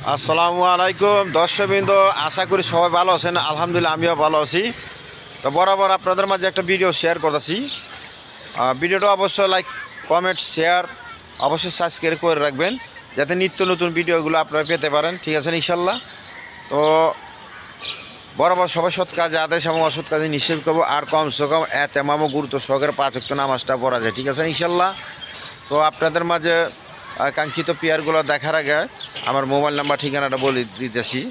আসসালামু আলাইকুম দর্শকবৃন্দ, আশা করি সবাই ভালো আছেন। আলহামদুলিল্লাহ আমিও ভালো আছি। তো বরাবর আপনাদের মাঝে একটা ভিডিও শেয়ার করতেছি। ভিডিওটা অবশ্যই লাইক কমেন্ট শেয়ার অবশ্যই সাবস্ক্রাইব করে রাখবেন, যাতে নিত্য নতুন ভিডিওগুলো আপনারা পেতে পারেন। ঠিক আছে ইনশাল্লাহ। তো বরাবর সবাই সৎ কাজে আদেশ এবং অসৎ কাজে নিষেধ করবো, আর কমসে কম এতেমামও গুরুত্ব সহকারে 5 ওয়াক্ত নামাজটা পড়া যায়। ঠিক আছে ইনশাল্লাহ। তো আপনাদের মাঝে কাঙ্ক্ষিত পেয়ারগুলো দেখার আগে আমার মোবাইল নাম্বার ঠিকানাটা বলে দিতেছি।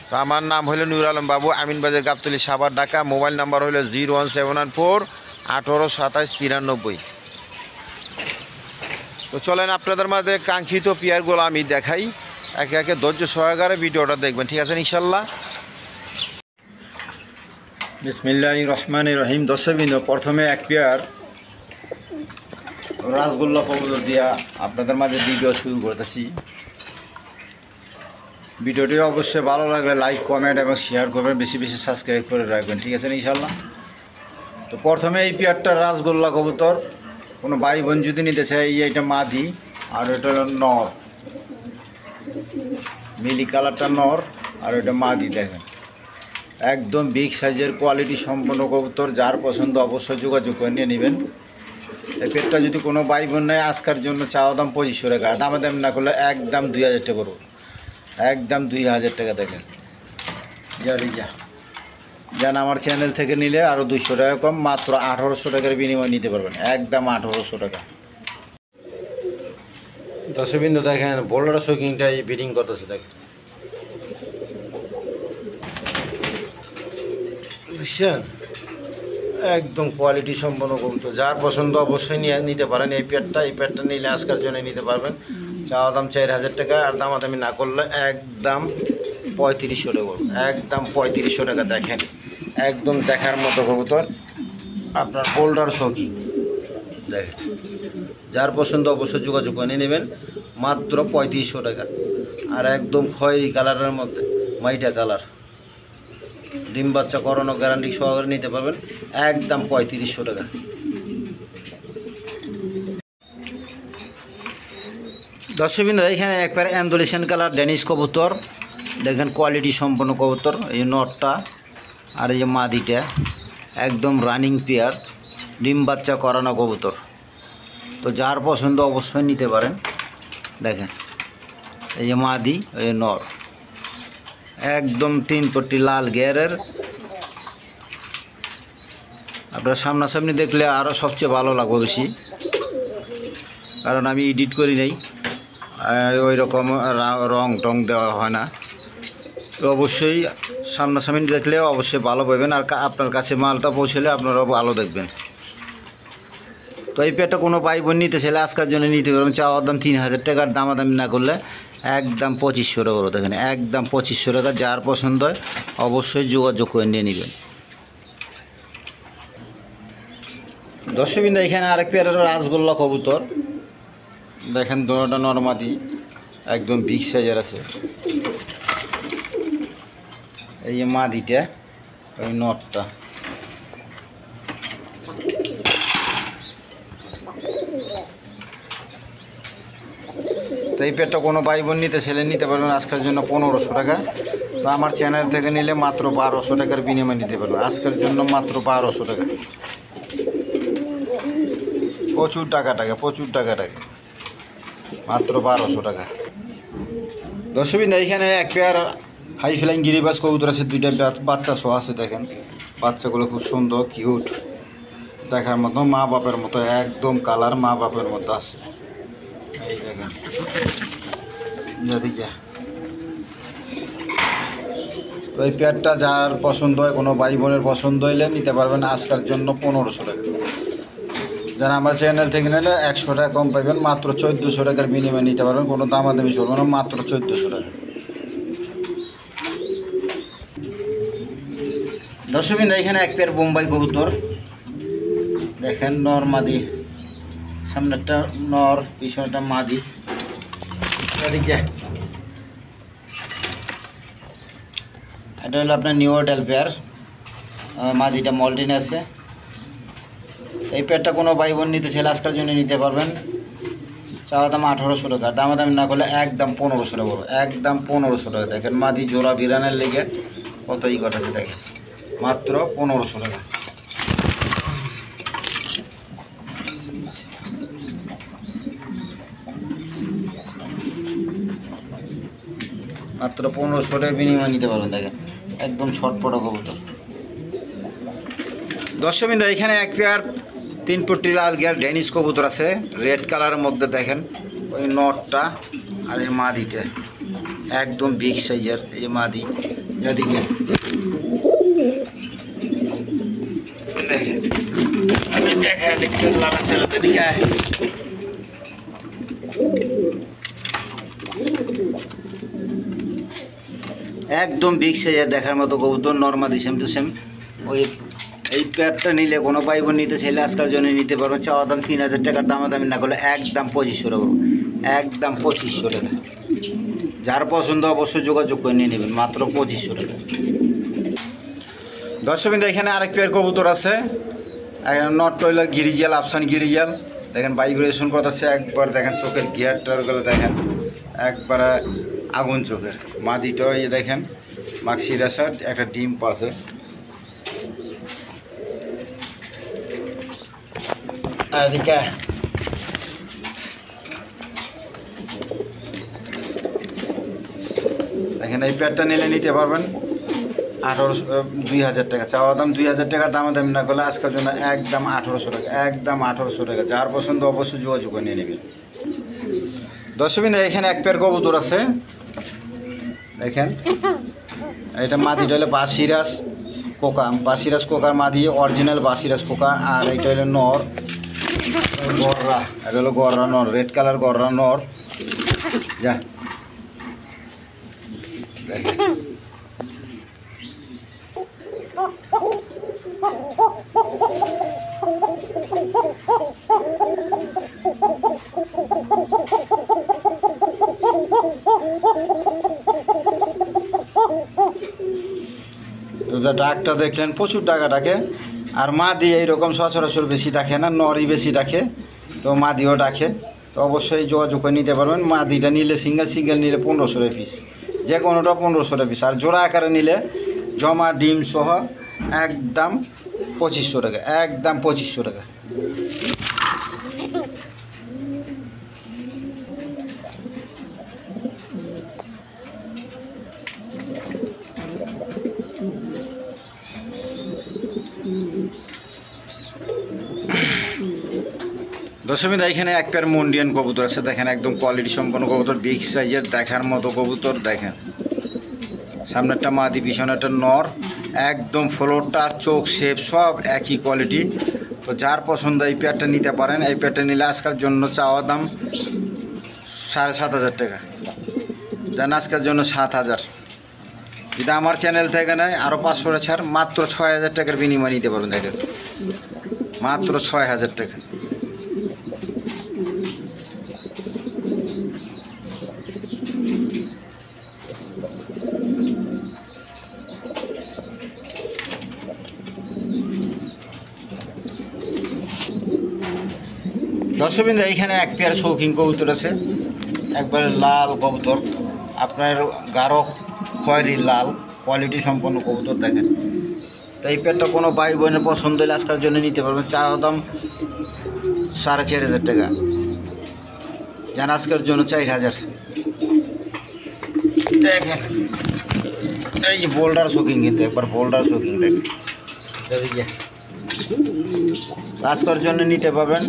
তো আমার নাম হলো নুর আলম বাবু, আমিনবাজার গাবতলী সাভার ঢাকা। মোবাইল নাম্বার হলো 01794 18 27 93। তো চলেন আপনাদের মাঝে কাঙ্ক্ষিত পেয়ারগুলো আমি দেখাই, একে একে ধৈর্য সহকারে ভিডিওটা দেখবেন। ঠিক আছে ইনশাল্লাহ। বিসমিল্লাহির রহমানির রহিম। দর্শকবৃন্দ, প্রথমে এক পেয়ার রাসগোল্লা কবুতর দিয়া আপনাদের মাঝে ভিডিও শুরু করতেছি। ভিডিওটি অবশ্যই ভালো লাগলে লাইক কমেন্ট এবং শেয়ার করবেন, বেশি বেশি সাবস্ক্রাইব করে রাখবেন। ঠিক আছে ইনশাল্লাহ। তো প্রথমে এই পেয়ারটা রাসগোল্লা কবুতর, কোনো ভাই বোন যদি নিতে চায়, এইটা মাদি আর এটা হলো নর, মিলি কালারটা নর আর এটা মাদি। দেখেন একদম বিগ সাইজের কোয়ালিটি সম্পন্ন কবুতর, যার পছন্দ অবশ্যই যোগাযোগ করে নিয়ে নেবেন। এই পেটটা যদি কোনো ভাই বোন নেয়, আজকের জন্য চাওয়া দাম 2500 টাকা, দাম না করলে একদম 2000 টাকা করবো, একদম 2000 টাকা। দেখেন যেন আমার চ্যানেল থেকে নিলে আরও 200 টাকা কম, মাত্র 1800 টাকার বিনিময় নিতে পারবেন, একদম 1800 টাকা। দর্শকবৃন্দ দেখেন বোল্ডার শোকিংটাই বিডিং করতেছে। দেখেন বুঝছেন, একদম কোয়ালিটি সম্পন্ন কবুতর, যার পছন্দ অবশ্যই নিতে পারেন। এই পেয়ারটা নিলে আজকের জন্য নিতে পারবেন। চাওয়া দাম 4000 টাকা, আর দামাদামি না করলে একদম 3500 টাকা, একদম 3500 টাকা। দেখেন একদম দেখার মতো কবুতর, আপনার বোল্ডার শৌকি। দেখেন যার পছন্দ অবশ্যই যোগাযোগ করে নেবেন, মাত্র 3500 টাকা। আর একদম খয়েরি কালারের মধ্যে মাইটা কালার, ডিম বাচ্চা করানো গ্যারান্টি সহকারে নিতে পারবেন, একদম 3500 টাকা। দর্শকবৃন্দ, এখানে একবার অ্যান্ডোলেশন কালার ড্যানিশ কবুতর, দেখেন কোয়ালিটি সম্পন্ন কবুতর। এই নটটা আর এই যে মাদিটা একদম রানিং পেয়ার, ডিম বাচ্চা করানো কবুতর। তো যার পছন্দ অবশ্যই নিতে পারেন। দেখেন এই যে মাদি, এই নর, একদম 3 পট্টি লাল গেরের। আপনার সামনাসামনি দেখলে আরও সবচেয়ে ভালো লাগবে বেশি, কারণ আমি এডিট করি নাই, ওই রকম রং টং দেওয়া হয় না। তো অবশ্যই সামনাসামনি দেখলে অবশ্যই ভালো পাবেন, আর আপনার কাছে মালটা পৌঁছলে আপনারাও ভালো দেখবেন। তো এই পেয়ারটা কোনো ভাই বোন নিতে চাইলে আজকের জন্য নিতে পারবেন। চাওয়ার দাম 3000 টাকার, দামাদামি না করলে একদম 2500 টাকা করে। দেখেন একদম 2500 টাকা, যার পছন্দ হয় অবশ্যই যোগাযোগ করে নিয়ে নেবেন। দর্শকবৃন্দ, এখানে আরেক পেয়ারের রাসগোল্লা কবুতর, দেখেন দুটোটা নরমাদি, একদম বিগ সাইজের আছে। এই যে মাদিটা, ওই নটটা। তো এই পেয়ারটা কোনো ভাই বোন নিতে ছেলে নিতে পারবেন আজকের জন্য 1500 টাকা। তো আমার চ্যানেল থেকে নিলে মাত্র 1200 টাকার বিনিময়ে নিতে পারবেন, আজকের জন্য মাত্র 1200 টাকা। প্রচুর টাকা মাত্র 1200 টাকা। দর্শকবৃন্দ, এইখানে এক পেয়ার হাই ফ্লাইং গিরিবাস কবুতর আছে, 2টা বাচ্চা সহ আছে। দেখেন বাচ্চাগুলো খুব সুন্দর কিউট, দেখার মতো মা বাপের মতো, একদম কালার মা বাপের মতো আছে। এই দেখেন যেদিকে। তো এই পেয়ারটা যার পছন্দ হয়, কোনো ভাই বোনের পছন্দ হইলে নিতে পারবেন আজকের জন্য 1500 টাকা। যারা আমার চ্যানেল থেকে নিলে 100 টাকা কম পাইবেন, মাত্র 1400 টাকার বিনিময়ে নিতে পারবেন, কোনো দামাদামি চলবে না, মাত্র 1400 টাকা। দর্শকবৃন্দ, এখানে এক পেয়ার বোম্বাই কবুতর, দেখেন নর মাদি, সামনে একটা নর, পিছনে একটা মাদি। এটা হলো আপনার নিউ অর্ডাল পেয়ার, মাদিটা মল্টিন আছে। এই পেয়ারটা কোনো ভাই বোন নিতে চাইলে আজকের জন্য নিতে পারবেন, চাওয়া দাম 1800 টাকা, দামাদামি না করলে একদম 1500 টাকা বড়, একদম 1500 টাকা। দেখেন মাদি জোড়া বিরানের লেগে কত ই ঘটেছে, দেখেন মাত্র 1500 টাকা। মাত্র 1500 টাকা বিনিময় নিতে পারবেন। দেখেন একদম ছটপটা কবুতর। দর্শকবৃন্দ, এখানে এক পেয়ার 3 পট্টি লাল গিয়ার ডেনিশ কবুতর আছে রেড কালারের মধ্যে। দেখেন ওই নটটা আর এই মাদিটা একদম বিগ সাইজের। এই মাদি এদিকে দেখেন, আমি দেখাই দেখতে লাল আছে এদিকে। একদম বিগ সাইজের দেখার মতো কবুতর, নর্মাদি সেম টু সেম। ওই এই পেয়ারটা নিলে কোনো ভাই বোন নিতে চাইলে আজকের জন্য নিতে পারবেন। চাওয়া দাম 3000 টাকার, দামাদামি না করলে একদম 2500 টাকা, একদম 2500 টাকা। যার পছন্দ অবশ্যই যোগাযোগ করে নিয়ে নেবেন, মাত্র 2500 টাকা। দর্শকবৃন্দ, এখানে আরেক পেয়ার কবুতর আছে। নট হইল গিরিজাল, আফসান গিরিজাল। দেখেন ভাইব্রেশন করতেছে একবার। দেখেন চোখের গিয়ারটারগুলো দেখেন একবারে আগুন চোখের। মাদিটা এই দেখেন মাক্সির আসার একটা ডিম পাশে। এদিকে দেখেন এই প্যাডটা নিলে নিতে পারবেন 2000 টাকা। চাওয়া দাম 2000 টাকার, দামাদামি না করলে আজকের জন্য একদম 1800 টাকা, একদম 1800 টাকা। যার পছন্দ অবশ্যই যোগাযোগ করে নিয়ে নেবেন। দর্শকবৃন্দ, এখানে এক পেয়ার কবুতর আছে। দেখেন এটা মাদিটা হলো বাসিরাজ কোকা, বাসিরাজ কোকার মাদি, অরিজিনাল বাসিরাজ কোকা। আর এটা হলো নর গররা, এটা হলো গররা নর, রেড কালার গররা নর। যা দেখেন ডাকটা দেখলেন, প্রচুর ডাকা ডাকে। আর মাদি এইরকম সচরাচর বেশি ডাকে না, নরই বেশি ডাকে। তো মাদিও ডাকে, তো অবশ্যই যোগাযোগ করে নিতে পারবেন। মাদিটা নিলে সিঙ্গেল নিলে 1500 পিস, যে কোনোটা 1500 পিস। আর জোড়া আকারে নিলে জমা ডিম সহ একদম 2500 টাকা, একদম 2500 টাকা। দর্শকবৃন্দ, এখানে এক পেয়ার মন্ডিয়ান কবুতর আছে। দেখেন একদম কোয়ালিটি সম্পন্ন কবুতর, বিগ সাইজের দেখার মতো কবুতর। দেখেন সামনেরটা মাদি, পিছনেরটা নর। একদম ফ্লোরটা, চোখ, শেপ সব একই কোয়ালিটি। তো যার পছন্দ এই পেয়ারটা নিতে পারেন। এই পেয়ারটা নিলে আজকের জন্য চাওয়া দাম 7500 টাকা, দেন আজকের জন্য 7000। যদি আমার চ্যানেল থেকে নেয় আরও 500 ছাড়, মাত্র 6000 টাকার বিনিময় নিতে পারবেন। দেখেন মাত্র 6000 টাকা। দর্শকবৃন্দ, এইখানে এক পেয়ার শৌখিন কবুতর আছে, একবারে লাল কবুতর, আপনার গাঢ় খয়েরি লাল, কোয়ালিটি সম্পন্ন কবুতর। দেখেন তো এই পেয়ারটা কোনো ভাই বোনের পছন্দ হলে আজকের জন্য নিতে পারবেন। চাওয়া দাম 4500 টাকা, যেন আজকের জন্য 4000। দেখেন এই যে বোল্ডার শৌখিন, কিন্তু একবার বোল্ডার শৌখিন। দেখেন আজকের জন্য নিতে পারবেন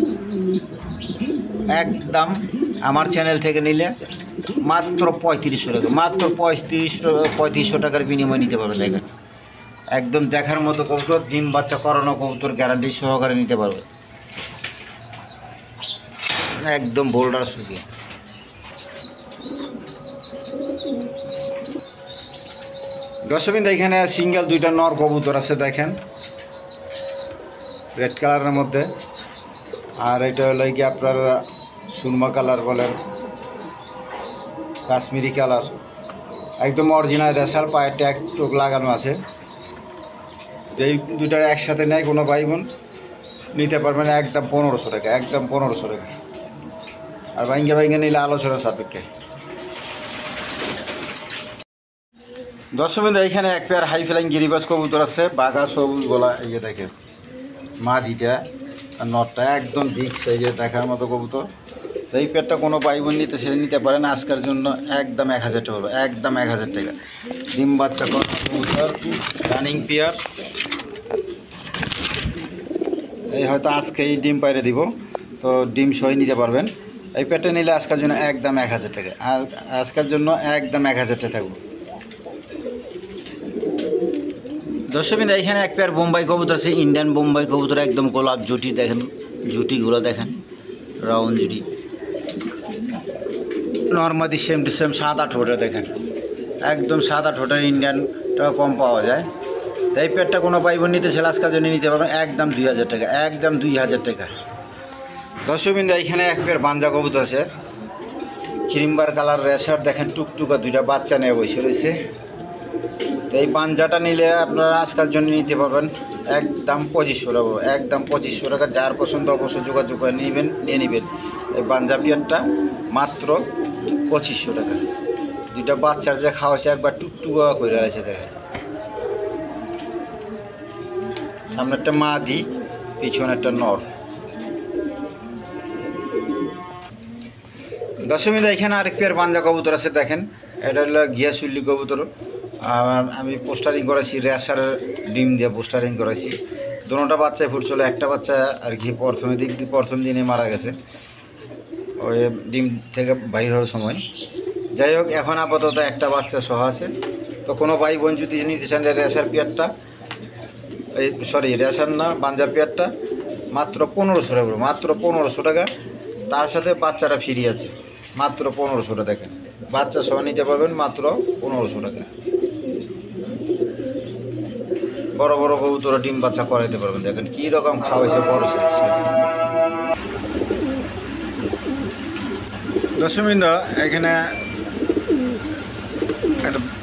একদম আমার চ্যানেল থেকে নিলে মাত্র 3500 টাকা, মাত্র 3500 টাকার বিনিময় নিতে পারবে। দেখেন একদম দেখার মতো কবুতর, ডিম বাচ্চা করানো কবুতর, গ্যারান্টি সহকারে নিতে পারবে। একদম বোল্ডার সুখী। দর্শকবৃন্দ, এখানে সিঙ্গেল 2টা নর কবুতর আছে। দেখেন রেড কালারের মধ্যে, আর এটা হলো কি আপনার সুরমা কালার বলেন, কাশ্মীরি কালার, একদম অরিজিনাল রেশাল, পায়ের ট্যাগ টোক লাগানো আছে। এই দুইটা একসাথে নেয় কোনো ভাই বোন নিতে পারবেন একদম 1500 টাকা, একদম 1500 টাকা। আর ভাঙ্গে ভাঙ্গে নিলে আলোচনা সাপেক্ষে। দর্শকবৃন্দ এইখানে এক পেয়ার হাই ফ্লাইং গিরিবাস কবুতর আছে, বাঘা সবুজ গলা। এই যে দেখেন মাদিটা আর নটটা একদম বিগ সাইজের দেখার মতো কবুতর। তো এই পেয়ারটা কোনো ভাই বোন নিতে সেরে নিতে পারেন আজকের জন্য একদম 1000 টাকা হবে, একদম 1000 টাকা। ডিম বাচ্চা কবুতর রানিং পেয়ার, এই হয়তো আজকেই ডিম পাইরে দিব, তো ডিম সই নিতে পারবেন। এই পেয়ারটা নিলে আজকের জন্য একদম 1000 টাকা, আর আজকের জন্য একদম 1000 টাকা থাকবো। দর্শকবৃন্দ এখানে এক পেয়ার বোম্বাই কবুতর আছে, ইন্ডিয়ান বোম্বাই কবুতর, একদম গোলাপ জুটি। দেখেন জুটিগুলো দেখেন, রাউন্ড জুটি, নর্মাদি সেম টু সেম, সাদা ঠোঁটে দেখেন, একদম সাদা ঠোঁটে। ইন্ডিয়ানটা কম পাওয়া যায়। তো এই পেয়ারটা কোনো ভাই বোন নিতে সেল আজকের জন্য নিতে পারবেন একদম 2000 টাকা, একদম 2000 টাকা। দর্শকবৃন্দ এইখানে এক পেয়ার বাঞ্জা কবুতর আছে, ক্রিমবার কালার রেশার দেখেন, টুকটুকা দুইটা বাচ্চা নিয়ে বসে রয়েছে। তো এই পাঞ্জাটা নিলে আপনারা আজকের জন্য নিতে পারবেন একদম 2500 টাকা, একদম 2500 টাকা। যার পছন্দ অবশ্যই যোগাযোগ করে নিয়ে নেবেন। এই পাঞ্জা পিয়ারটা মাত্র 2500 টাকা। দুইটা বাচ্চার যে খাওয়াছে একবার টুকটুকা করে আছে দেখেন, সামনে একটা মাদি, পিছনে একটা নর। দর্শকবৃন্দ এখানে আরেক পেয়ার বাঞ্জা কবুতর আছে দেখেন, এটা হলো গিয়াসুল্লি কবুতর। আমি পোস্টারিং করেছি, রেশারের ডিম দিয়ে পোস্টারিং করেছি। দুটোটা বাচ্চায় ফুটছিল, একটা বাচ্চা আর কি প্রথম দিনে মারা গেছে ওই ডিম থেকে বাইর হওয়ার সময়। যাই হোক, এখন আপাতত একটা বাচ্চা সহ আছে। তো কোনো ভাই বোন যদি নিতে চান রেশার পেয়ারটা, রেশার না বাঞ্জা পেয়ারটা মাত্র 1500 টাকা, মাত্র 1500 টাকা। তার সাথে বাচ্চাটা ফ্রি আছে, মাত্র 1500 টাকা। দেখেন বাচ্চা সহ নিতে পারবেন মাত্র 1500 টাকা। বড় বড় কবুতর ডিম বাচ্চা করাইতে পারবেন। দেখেন কী রকম খাওয়াইছে, বড় সাইজ। দর্শকবৃন্দ এখানে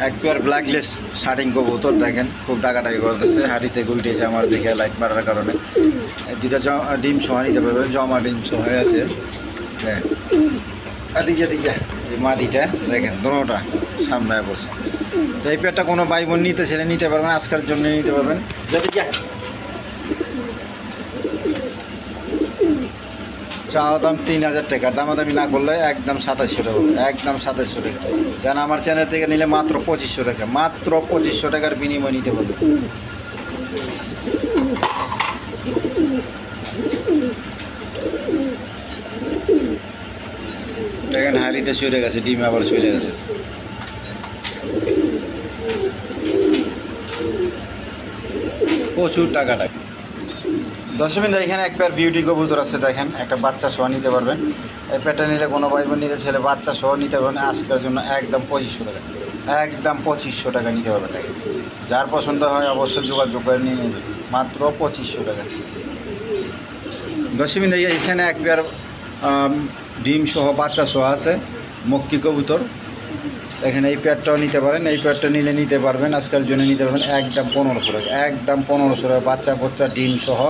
এক পেয়ার ব্ল্যাকলেস শার্টিং কবুতর দেখেন, খুব টাকাটাকি করতেছে, হাড়িতে গুইটেছে আমার দেখে লাইট মারার কারণে। দুইটা ডিম সহ নিতে পারবেন, জমা ডিম সহ আছে। হ্যাঁ দিকে এই মাদিটা দেখেন, দুটোটা সামনে বসে। তো এই পেয়ারটা কোনো ভাই বোন নিতে ছেলে নিতে পারবেন, আজকের জন্য নিতে পারবেন। চাওয়া দাম 3000 টাকা, দামাদামি না করলে একদম 2700 টাকা, একদম 2700 টাকা। কেন আমার চ্যানেল থেকে নিলে মাত্র 2500 টাকা, মাত্র 2500 টাকার বিনিময় নিতে পারবেন। দেখেন হাড়িতে চলে গেছে, ডিম আবার চলে গেছে। প্রচুর টাকা। দর্শকবৃন্দ এখানে এক পেয়ার বিউটি কবুতর আছে দেখেন, একটা বাচ্চা সহ নিতে পারবেন। এই পেয়ারটা নিলে কোনো ভাই বোন নিতে ছেলে বাচ্চা সহ নিতে পারবেন আজকের জন্য একদম 2500 টাকা, একদম 2500 টাকা নিতে পারবেন। দেখেন যার পছন্দ হয় অবশ্যই যোগাযোগ করে নিয়ে নেবেন, মাত্র 2500 টাকা। দর্শকবৃন্দ এখানে এক পেয়ার ডিম সহ বাচ্চা সহ আছে, মক্কি কবুতর। এখানে এই পেয়ারটাও নিতে পারেন, এই পেয়ারটা নিতে পারবেন আজকের জন্য নিতে পারবেন একদম 1500 টাকা, একদম 1500 টাকা। বাচ্চা ডিম সহ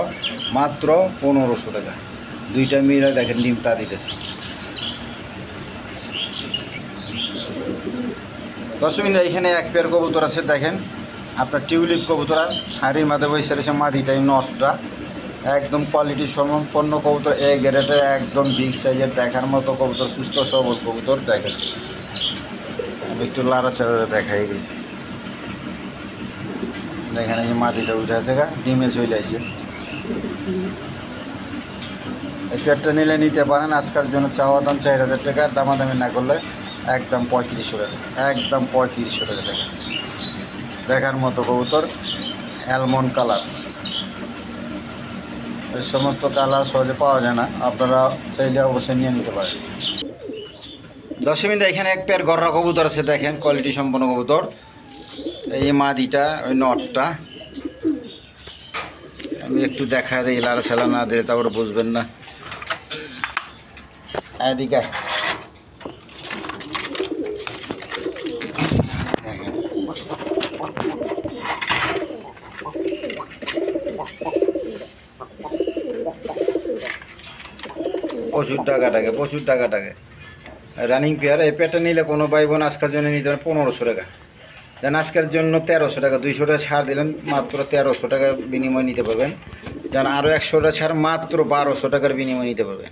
মাত্র 1500 টাকা। দুইটা মিলে দেখেন ডিম তা দিতেছে। দর্শকবৃন্দ এখানে এক পেয়ার কবুতর আছে দেখেন, আপনার টিউলিপ কবুতর, হাড়ির মাঝে বসে রয়েছে মাদিটাই নটটা, একদম কোয়ালিটি সম্পন্ন কবুতর, এ গ্রেডের, একদম বিগ সাইজের দেখার মতো কবুতর, সুস্থ সবল কবুতর। দেখেন আমি একটু লাড়াচাড়া দেখাই দিই, দেখেন এই মাটিটা উঠে আছে, ডিমে চলে আসে। এই পেয়ারটা নিতে পারেন আজকের জন্য চাওয়া দাম 4000 টাকা, দামাদামি না করলে একদম 3500 টাকা, একদম 3500 টাকা। দেখেন দেখার মতো কবুতর, অ্যালমন্ড কালার। এই সমস্ত কালার সহজে পাওয়া যায় না, আপনারা চাইলে অবশ্যই নিয়ে নিতে পারেন। দর্শকবৃন্দ এখানে এক পেয়ার গররা কবুতর আছে দেখেন, কোয়ালিটি সম্পন্ন কবুতর। এই মাদিটা, ওই নটটা আমি একটু দেখা দিই, লাড়া ছাড়া না দিলে তারপরে বুঝবেন না। এদিকে প্রচুর টাকা টাকা রানিং পেয়ার। এই পেয়ারটা নিলে কোনো ভাই বোন আজকের জন্য নিতে পারেন 1500 টাকা। যেন আজকের জন্য 1300 টাকা, 200 টাকা ছাড় দিলেন, মাত্র 1300 টাকার বিনিময় নিতে পারবেন। যেন আরও 100 টাকা ছাড়, মাত্র 1200 টাকার বিনিময় নিতে পারবেন।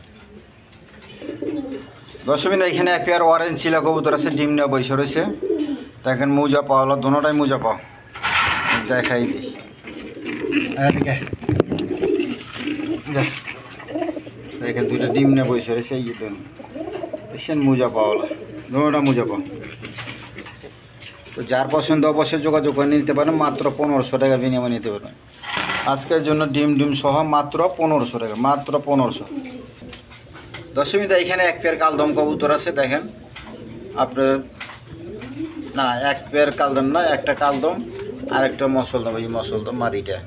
দর্শকবৃন্দ, এখানে এক পেয়ার অরেঞ্জ চিলা কবুতর আছে, ডিম নেওয়া বসে রয়েছে। দেখেন মুজা পাওয়া হলো, দোনোটাই মুজা পাও, দেখাই দিই। এদিকে দেখেন দুইটা ডিম নিয়ে বসে রয়েছে, এই যে দেখছেন মুজা পাওয়া হলো, দোনোটা মুজা পাও। তো যার পছন্দ অবশ্যই যোগাযোগ করে নিতে পারেন, মাত্র 1500 টাকার বিনিময় নিতে পারবেন। আজকের জন্য ডিম সহ মাত্র 1500 টাকা, মাত্র 1500। দর্শকবৃন্দ, এখানে এক পেয়ার কালদম কবুতর আছে, দেখেন আপনার, না এক পেয়ার কালদম না, একটা কালদম আর একটা মসলদম, এই মসলদম মাদিটা।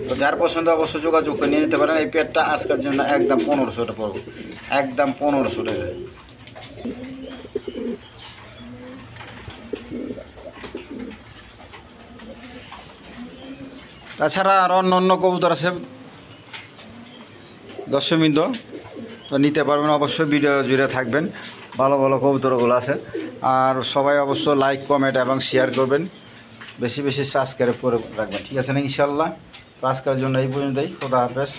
তো যার পছন্দ অবশ্যই যোগাযোগ করে নিয়ে নিতে পারেন। এই পেয়ারটা আজকের জন্য একদম 1500 টাকা পড়বে, একদম 1500 টাকা। তাছাড়া আরও অন্য কবুতর আছে দর্শকবৃন্দ, তো নিতে পারবেন, অবশ্যই ভিডিও জুড়ে থাকবেন। ভালো ভালো কবুতরগুলো আছে। আর সবাই অবশ্য লাইক কমেন্ট এবং শেয়ার করবেন, বেশি বেশি সাবস্ক্রাইব করে রাখবেন, ঠিক আছে না ইনশাল্লাহ। তো আজকের জন্য এই পর্যন্তই, খোদা হাফেজ।